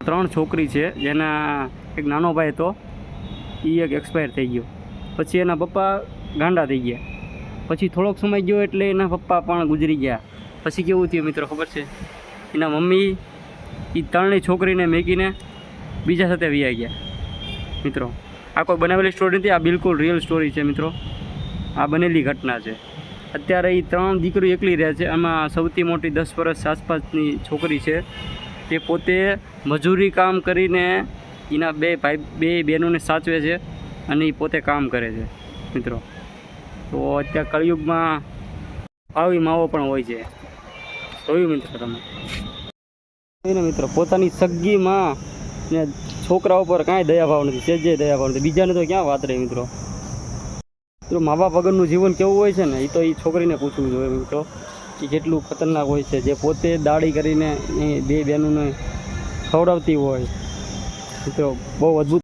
3 છોકરી છે, જેના એક નાનો ભાઈ હતો એ એક એક્સપાયર થઈ ગયો. પછી એના પપ્પા ગાંડા થઈ ગયા. પછી થોડોક સમય ગયો એટલે એના પપ્પા પણ ગુજરી ગયા. પછી કેવું થયું મિત્રો ખબર છે? એના મમ્મી એ 3 છોકરીને મેકીને બીજા સાથે વિયા ગયા. મિત્રો આ કોઈ બનાવેલી સ્ટોરી નથી, આ બિલકુલ રિયલ સ્ટોરી છે મિત્રો. આ બનેલી ઘટના છે. અત્યારે એ 3 દીકરીઓ એકલી રહે છે. આમાં સૌથી મોટી 10 વર્ષ આસપાસની છોકરી છે. તે પોતે મજૂરી કામ કરીને એના 2 બહેનોને સાચવે છે અને એ પોતે કામ કરે છે મિત્રો. તો અત્યારે કળિયુગમાં આવી માવો પણ હોય છે. જોયું મિત્રો તમે મિત્રો, પોતાની સગી માં ને છોકરા ઉપર કાંઈ દયાભાવ નથી, સેજે દયાભાવ નથી. બીજાને તો ક્યાં વાત રહી મિત્રો. મિત્રો મા બાપ વગરનું જીવન કેવું હોય છે ને, એ તો એ છોકરીને પૂછવું જોઈએ મિત્રો કે કેટલું ખતરનાક હોય છે. જે પોતે દાડી કરીને એ 2 બહેનોને ખવડાવતી હોય મિત્રો, બહુ અદ્ભુત.